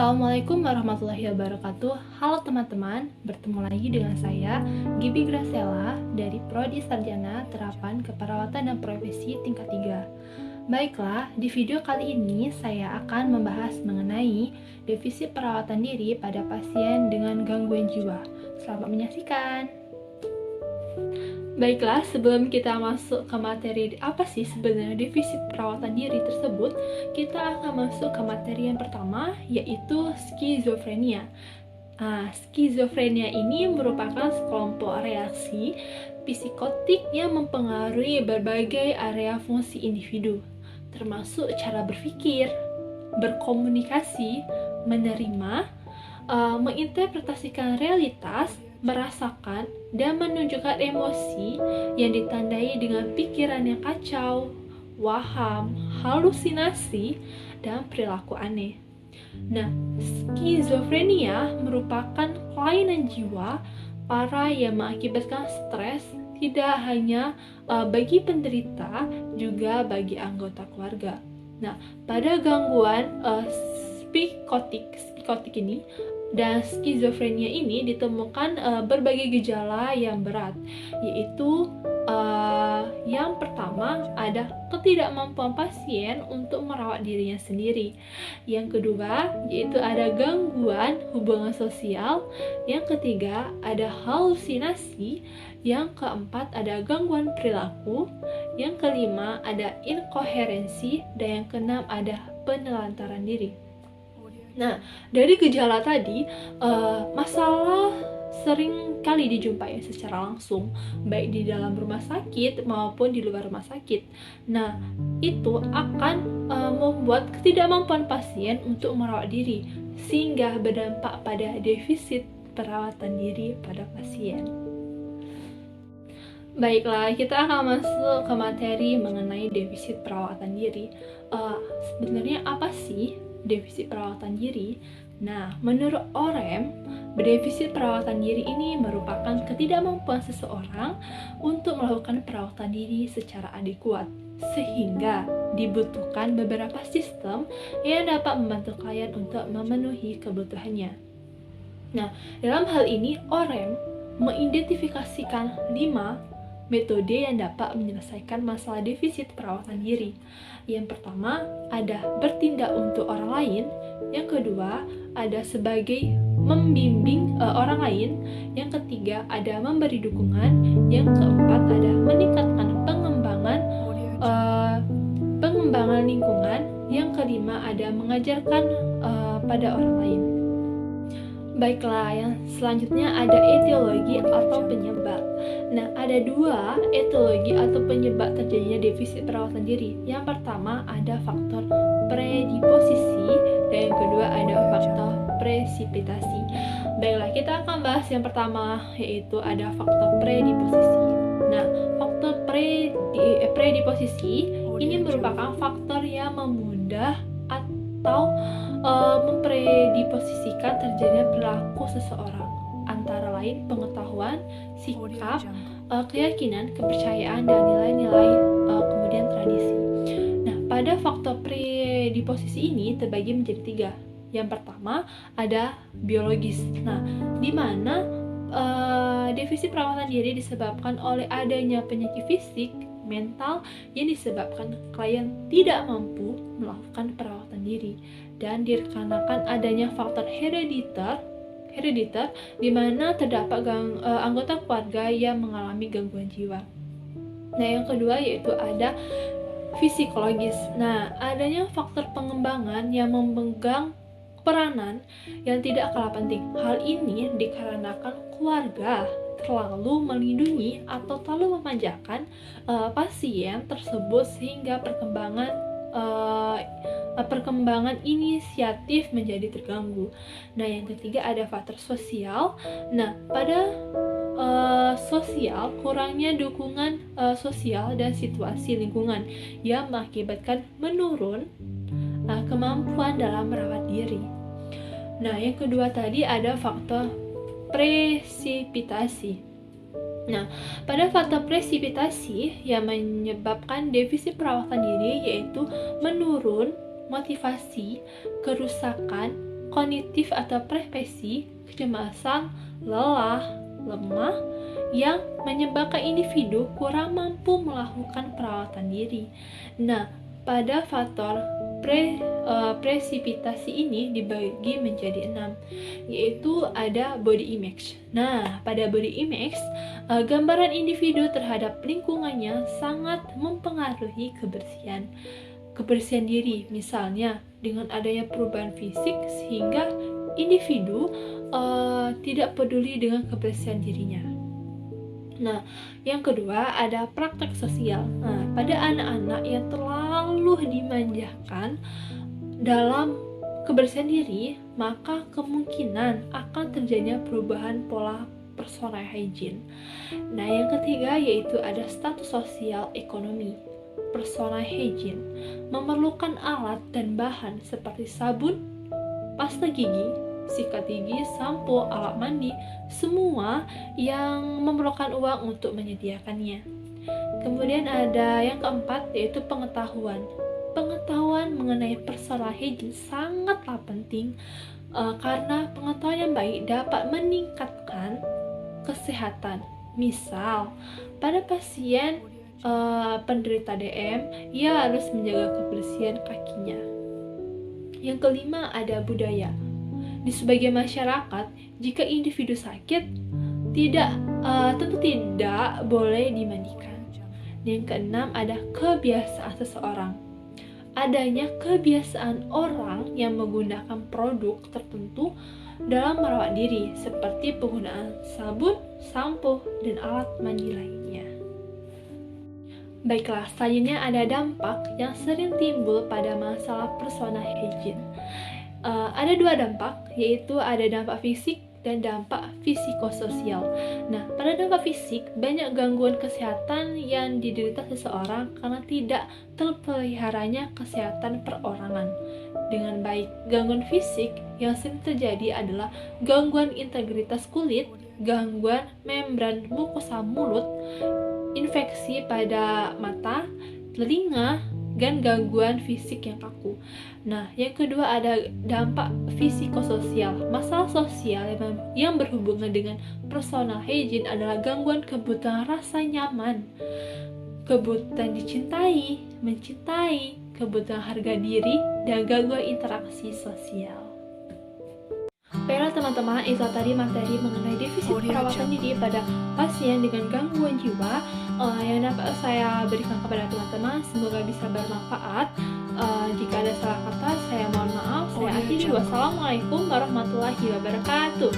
Assalamualaikum warahmatullahi wabarakatuh. Halo teman-teman, bertemu lagi dengan saya Gibi Graciela dari Prodi Sarjana Terapan Keperawatan dan Profesi tingkat 3. Baiklah, di video kali ini saya akan membahas mengenai defisit perawatan diri pada pasien dengan gangguan jiwa. Selamat menyaksikan. Baiklah, sebelum kita masuk ke materi apa sih sebenarnya defisit perawatan diri tersebut, kita akan masuk ke materi yang pertama, yaitu skizofrenia. Skizofrenia ini merupakan sekelompok reaksi psikotik yang mempengaruhi berbagai area fungsi individu, termasuk cara berpikir, berkomunikasi, menerima, menginterpretasikan realitas, merasakan, dan menunjukkan emosi yang ditandai dengan pikiran yang kacau, waham, halusinasi, dan perilaku aneh. Nah, skizofrenia merupakan kelainan jiwa parah yang mengakibatkan stres tidak hanya bagi penderita, juga bagi anggota keluarga. Nah, pada gangguan psikotik ini dan skizofrenia ini ditemukan berbagai gejala yang berat, yaitu yang pertama ada ketidakmampuan pasien untuk merawat dirinya sendiri. Yang kedua yaitu ada gangguan hubungan sosial. Yang ketiga ada halusinasi. Yang keempat ada gangguan perilaku. Yang kelima ada inkoherensi, dan yang keenam ada penelantaran diri. Nah, dari gejala tadi, masalah sering kali dijumpai secara langsung, baik di dalam rumah sakit maupun di luar rumah sakit. Nah, itu akan membuat ketidakmampuan pasien untuk merawat diri, sehingga berdampak pada defisit perawatan diri pada pasien. Baiklah, kita akan masuk ke materi mengenai defisit perawatan diri. Sebenarnya apa sih defisit perawatan diri? Nah, menurut OREM, defisit perawatan diri ini merupakan ketidakmampuan seseorang untuk melakukan perawatan diri secara adekuat, sehingga dibutuhkan beberapa sistem yang dapat membantu klien untuk memenuhi kebutuhannya. Nah, dalam hal ini OREM mengidentifikasikan 5 metode yang dapat menyelesaikan masalah defisit perawatan diri. Yang pertama ada bertindak untuk orang lain. Yang kedua ada sebagai membimbing orang lain. Yang ketiga ada memberi dukungan. Yang keempat ada meningkatkan pengembangan lingkungan. Yang kelima ada mengajarkan pada orang lain. Baiklah, yang selanjutnya ada etiologi atau penyebab. Nah, ada 2 etiologi atau penyebab terjadinya defisit perawatan diri. Yang pertama ada faktor predisposisi, dan yang kedua ada faktor presipitasi. Baiklah, kita akan bahas yang pertama, yaitu ada faktor predisposisi. Nah, faktor predisposisi ini merupakan faktor yang memudah atau mempredisposisikan terjadinya perilaku seseorang, antara lain pengetahuan, sikap, keyakinan, kepercayaan, dan nilai-nilai, kemudian tradisi. Nah, pada faktor predisposisi ini terbagi menjadi 3. Yang pertama ada biologis. Nah, di mana defisit perawatan diri disebabkan oleh adanya penyakit fisik, mental yang disebabkan klien tidak mampu melakukan perawatan diri, dan dikarenakan adanya faktor herediter di mana terdapat anggota keluarga yang mengalami gangguan jiwa. Nah, yang kedua yaitu ada psikologis. Nah, adanya faktor pengembangan yang memegang peranan yang tidak kalah penting. Hal ini dikarenakan keluarga terlalu melindungi atau terlalu memanjakan pasien tersebut, sehingga perkembangan inisiatif menjadi terganggu. Nah, yang ketiga ada faktor sosial. Nah, pada sosial, kurangnya dukungan sosial dan situasi lingkungan yang mengakibatkan menurun kemampuan dalam merawat diri. Nah, yang kedua tadi ada faktor presipitasi. Nah, pada faktor presipitasi yang menyebabkan defisit perawatan diri yaitu menurun motivasi, kerusakan, kognitif atau depresi, kecemasan, lelah, lemah, yang menyebabkan individu kurang mampu melakukan perawatan diri. Nah, pada faktor presipitasi ini dibagi menjadi 6, yaitu ada body image. Nah, pada body image, gambaran individu terhadap lingkungannya sangat mempengaruhi kebersihan diri, misalnya dengan adanya perubahan fisik sehingga individu tidak peduli dengan kebersihan dirinya. Nah, yang kedua ada praktek sosial. Nah, pada anak-anak yang terlalu dimanjakan dalam kebersihan diri, maka kemungkinan akan terjadinya perubahan pola personal hygiene. Nah, yang ketiga yaitu ada status sosial ekonomi. Personal hygiene memerlukan alat dan bahan seperti sabun, pasta gigi, sikat gigi, sampo, alat mandi, semua yang memerlukan uang untuk menyediakannya. Kemudian ada yang keempat yaitu pengetahuan. Pengetahuan mengenai personal hygiene sangatlah penting karena pengetahuan yang baik dapat meningkatkan kesehatan. Misal, pada pasien penderita DM, ia harus menjaga kebersihan kakinya. Yang kelima ada budaya. Di sebagian masyarakat, jika individu sakit, tentu tidak boleh dimandikan. Yang keenam ada kebiasaan seseorang. Adanya kebiasaan orang yang menggunakan produk tertentu dalam merawat diri, seperti penggunaan sabun, sampo, dan alat mandi lainnya. Baiklah, selanjutnya ada dampak yang sering timbul pada masalah personal hygiene. Ada dua dampak, yaitu ada dampak fisik dan dampak psikososial. Nah, pada dampak fisik, banyak gangguan kesehatan yang diderita seseorang karena tidak terpeliharanya kesehatan perorangan dengan baik. Gangguan fisik yang sering terjadi adalah gangguan integritas kulit, gangguan membran mukosa mulut, infeksi pada mata, telinga, dan gangguan fisik yang kaku. Nah, yang kedua ada dampak psikososial. Masalah sosial yang berhubungan dengan personal hygiene adalah gangguan kebutuhan rasa nyaman, kebutuhan dicintai, mencintai, kebutuhan harga diri, dan gangguan interaksi sosial. Baiklah teman-teman, itu tadi materi mengenai defisit perawatan diri pada pasien dengan gangguan jiwa yang dapat saya berikan kepada teman-teman. Semoga bisa bermanfaat. Jika ada salah kata, saya mohon maaf. Saya akhiri. Wassalamualaikum warahmatullahi wabarakatuh.